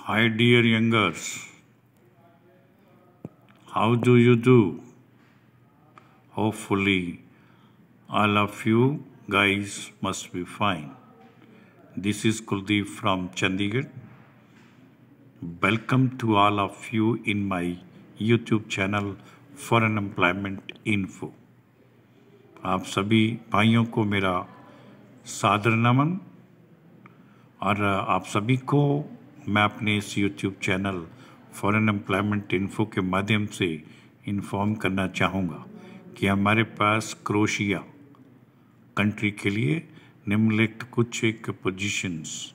Hi dear youngers, how do you do? Hopefully all of you guys must be fine. This is Kuldeep from Chandigarh. Welcome to all of you in my YouTube channel Foreign Employment Info. आप सभी भाइयों को मेरा सादर नमन और आप सभी को मैं अपने इस YouTube channel foreign employment info के माध्यम से इन्फॉर्म करना चाहूँगा कि हमारे पास क्रोएशिया कंट्री के लिए निम्नलिखित कुछ एक पोजीशंस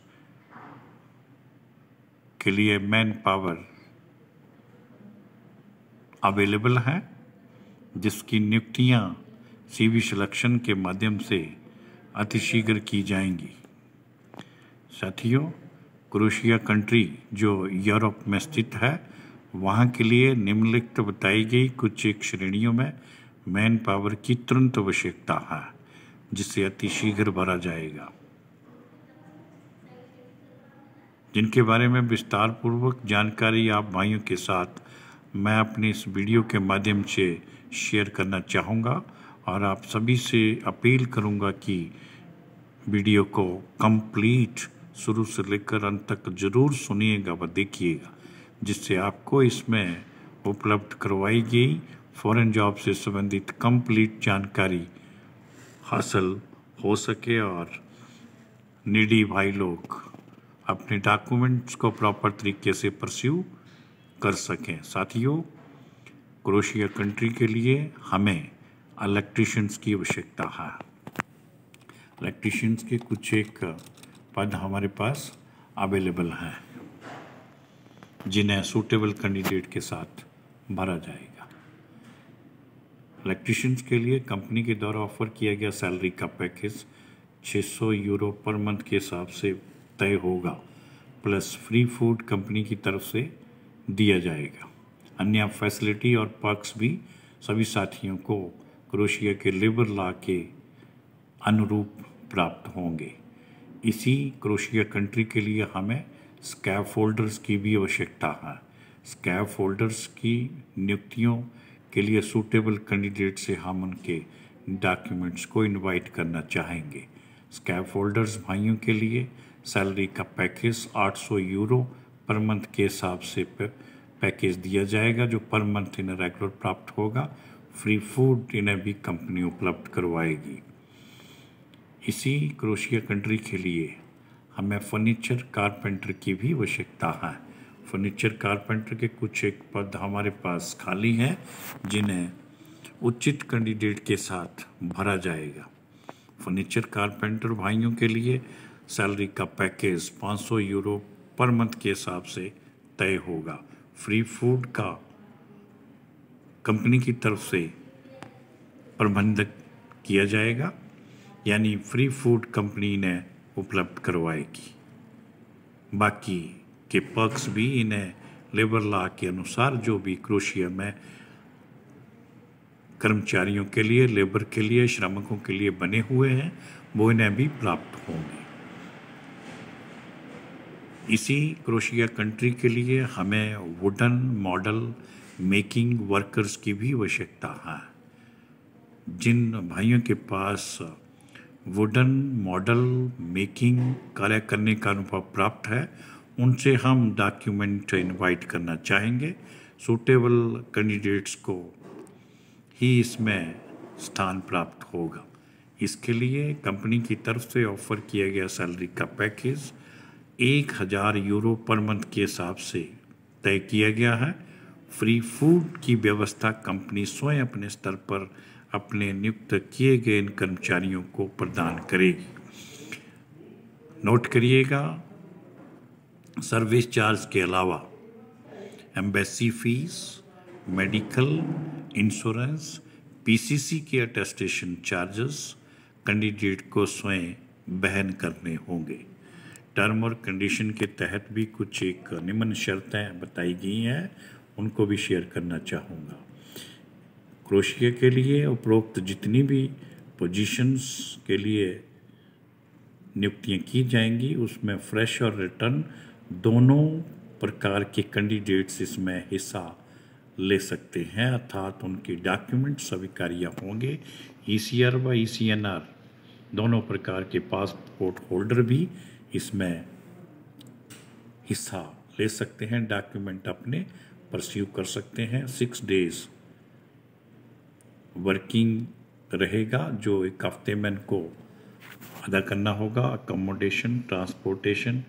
के लिए मैन पावर अवेलेबल है, जिसकी नियुक्तियां CV सिलेक्शन के माध्यम से अतिशीघ्र की जाएंगी। साथियों, क्रोएशिया कंट्री जो यूरोप में स्थित है, वहां के लिए निम्नलिखित बताई गई कुछ एक श्रेणियों में मैन पावर की तुरंत आवश्यकता है, जिसे अतिशीघ्र भरा जाएगा, जिनके बारे में विस्तार पूर्वक जानकारी आप भाइयों के साथ मैं अपने इस वीडियो के माध्यम से शेयर करना चाहूँगा और आप सभी से अपील करूँगा कि वीडियो को कंप्लीट शुरू से लेकर अंत तक जरूर सुनिएगा व देखिएगा, जिससे आपको इसमें उपलब्ध करवाई गई फॉरेन जॉब से संबंधित कंप्लीट जानकारी हासिल हो सके और नीडी भाई लोग अपने डॉक्यूमेंट्स को प्रॉपर तरीके से परस्यू कर सकें। साथियों, क्रोएशिया कंट्री के लिए हमें इलेक्ट्रीशियंस की आवश्यकता है। इलेक्ट्रीशियंस के कुछ एक पद हमारे पास अवेलेबल हैं, जिन्हें सूटेबल कैंडिडेट के साथ भरा जाएगा। इलेक्ट्रीशियंस के लिए कंपनी के द्वारा ऑफर किया गया सैलरी का पैकेज 600 यूरो पर मंथ के हिसाब से तय होगा, प्लस फ्री फूड कंपनी की तरफ से दिया जाएगा। अन्य फैसिलिटी और पर्क्स भी सभी साथियों को क्रोएशिया के लेबर लॉ के अनुरूप प्राप्त होंगे। इसी क्रोएशिया कंट्री के लिए हमें स्कैफ होल्डर्स की भी आवश्यकता है। स्कैफ होल्डर्स की नियुक्तियों के लिए सूटेबल कैंडिडेट से हम उनके डॉक्यूमेंट्स को इनवाइट करना चाहेंगे। स्कैफ होल्डर्स भाइयों के लिए सैलरी का पैकेज 800 यूरो पर मंथ के हिसाब से पैकेज दिया जाएगा, जो पर मंथ इन्हें रेगुलर प्राप्त होगा। फ्री फूड इन्हें भी कंपनी उपलब्ध करवाएगी। इसी क्रोएशिया कंट्री के लिए हमें फर्नीचर कारपेंटर की भी आवश्यकता है। फर्नीचर कारपेंटर के कुछ एक पद हमारे पास खाली हैं, जिन्हें उचित कैंडिडेट के साथ भरा जाएगा। फर्नीचर कारपेंटर भाइयों के लिए सैलरी का पैकेज 500 यूरो पर मंथ के हिसाब से तय होगा। फ्री फूड का कंपनी की तरफ से प्रबंध किया जाएगा, यानी फ्री फूड कंपनी ने उपलब्ध करवाएगी। बाकी के पर्क्स भी इन्हें लेबर लॉ के अनुसार जो भी क्रोएशिया में कर्मचारियों के लिए, लेबर के लिए, श्रमिकों के लिए बने हुए हैं, वो इन्हें भी प्राप्त होंगे। इसी क्रोएशिया कंट्री के लिए हमें वुडन मॉडल मेकिंग वर्कर्स की भी आवश्यकता है। जिन भाइयों के पास वुडन मॉडल मेकिंग कार्य करने का अनुभव प्राप्त है, उनसे हम डॉक्यूमेंट इनवाइट करना चाहेंगे। सूटेबल कैंडिडेट्स को ही इसमें स्थान प्राप्त होगा। इसके लिए कंपनी की तरफ से ऑफर किया गया सैलरी का पैकेज 1000 यूरो पर मंथ के हिसाब से तय किया गया है। फ्री फूड की व्यवस्था कंपनी स्वयं अपने स्तर पर अपने नियुक्त किए गए इन कर्मचारियों को प्रदान करेगी। नोट करिएगा, सर्विस चार्ज के अलावा embassy fees, medical insurance, PCC के अटेस्टेशन चार्जेस कैंडिडेट को स्वयं वहन करने होंगे। टर्म और कंडीशन के तहत भी कुछ एक निम्न शर्तें बताई गई हैं, उनको भी शेयर करना चाहूँगा। क्रोएशिया के लिए उपरोक्त जितनी भी पोजीशंस के लिए नियुक्तियाँ की जाएंगी, उसमें फ्रेश और रिटर्न दोनों प्रकार के कैंडिडेट्स इसमें हिस्सा ले सकते हैं, अर्थात उनके डॉक्यूमेंट स्वीकार्य होंगे। ECR व ECNR दोनों प्रकार के पासपोर्ट होल्डर भी इसमें हिस्सा ले सकते हैं, डॉक्यूमेंट अपने परस्यू कर सकते हैं। 6 डेज वर्किंग रहेगा, जो एक हफ्ते में इनको अदा करना होगा। अकोमोडेशन, ट्रांसपोर्टेशन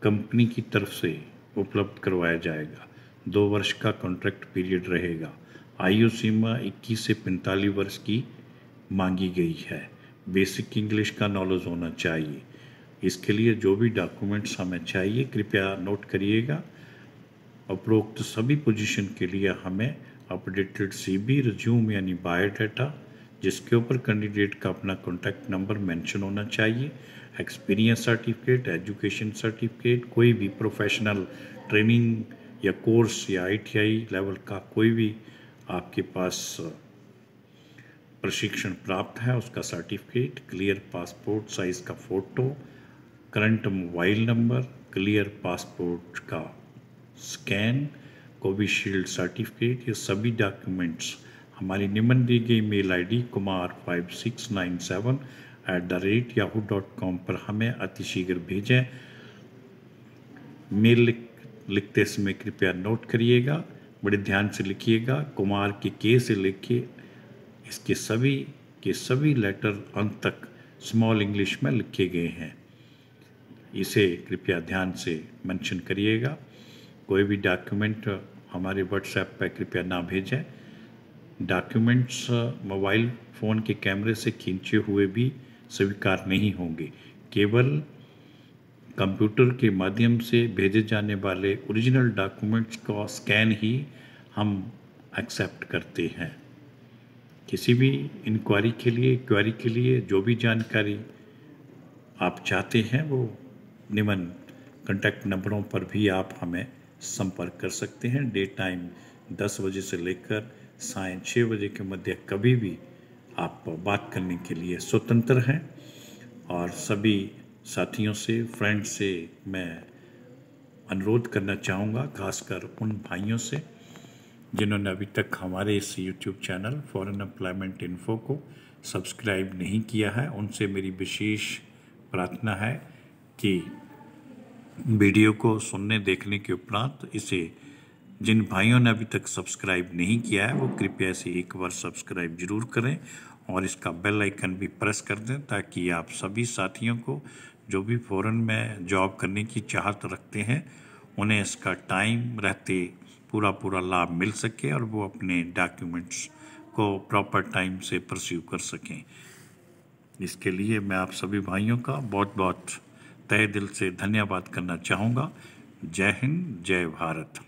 कंपनी की तरफ से उपलब्ध करवाया जाएगा। 2 वर्ष का कॉन्ट्रैक्ट पीरियड रहेगा। आयु सीमा 21 से 45 वर्ष की मांगी गई है। बेसिक इंग्लिश का नॉलेज होना चाहिए। इसके लिए जो भी डॉक्यूमेंट्स हमें चाहिए कृपया नोट करिएगा। उपरोक्त सभी पोजीशन के लिए हमें अपडेटेड CV, रिज्यूम यानी बायोडाटा, जिसके ऊपर कैंडिडेट का अपना कॉन्टैक्ट नंबर मेंशन होना चाहिए, एक्सपीरियंस सर्टिफिकेट, एजुकेशन सर्टिफिकेट, कोई भी प्रोफेशनल ट्रेनिंग या कोर्स या ITI लेवल का कोई भी आपके पास प्रशिक्षण प्राप्त है उसका सर्टिफिकेट, क्लियर पासपोर्ट साइज़ का photo, current mobile number, clear passport का स्कैन, कोविशील्ड सर्टिफिकेट, ये सभी डॉक्यूमेंट्स हमारी निम्न दी गई मेल ID kumar5697@yahoo.com पर हमें अतिशीघ्र भेजें। मेल लिखते समय कृपया नोट करिएगा, बड़े ध्यान से लिखिएगा। कुमार के K से लेके इसके सभी लेटर अंत तक स्मॉल इंग्लिश में लिखे गए हैं, इसे कृपया ध्यान से मेंशन करिएगा। कोई भी डॉक्यूमेंट हमारे व्हाट्सएप पर कृपया ना भेजें। डॉक्यूमेंट्स मोबाइल फ़ोन के कैमरे से खींचे हुए भी स्वीकार नहीं होंगे। केवल कंप्यूटर के माध्यम से भेजे जाने वाले ओरिजिनल डॉक्यूमेंट्स का स्कैन ही हम एक्सेप्ट करते हैं। किसी भी क्वेरी के लिए जो भी जानकारी आप चाहते हैं वो निम्न कॉन्टैक्ट नंबरों पर भी आप हमें संपर्क कर सकते हैं। डे टाइम 10 बजे से लेकर सायं 6 बजे के मध्य कभी भी आप बात करने के लिए स्वतंत्र हैं। और सभी साथियों से, फ्रेंड्स से मैं अनुरोध करना चाहूँगा, खासकर उन भाइयों से जिन्होंने अभी तक हमारे इस YouTube channel foreign employment info को सब्सक्राइब नहीं किया है, उनसे मेरी विशेष प्रार्थना है कि वीडियो को सुनने देखने के उपरांत इसे जिन भाइयों ने अभी तक सब्सक्राइब नहीं किया है वो कृपया इसे एक बार सब्सक्राइब जरूर करें और इसका बेल आइकन भी प्रेस कर दें, ताकि आप सभी साथियों को जो भी फॉरेन में जॉब करने की चाहत रखते हैं उन्हें इसका टाइम रहते पूरा लाभ मिल सके और वो अपने डॉक्यूमेंट्स को प्रॉपर टाइम से परस्यू कर सकें। इसके लिए मैं आप सभी भाइयों का बहुत बहुत तहे दिल से धन्यवाद करना चाहूँगा। जय हिंद, जय भारत।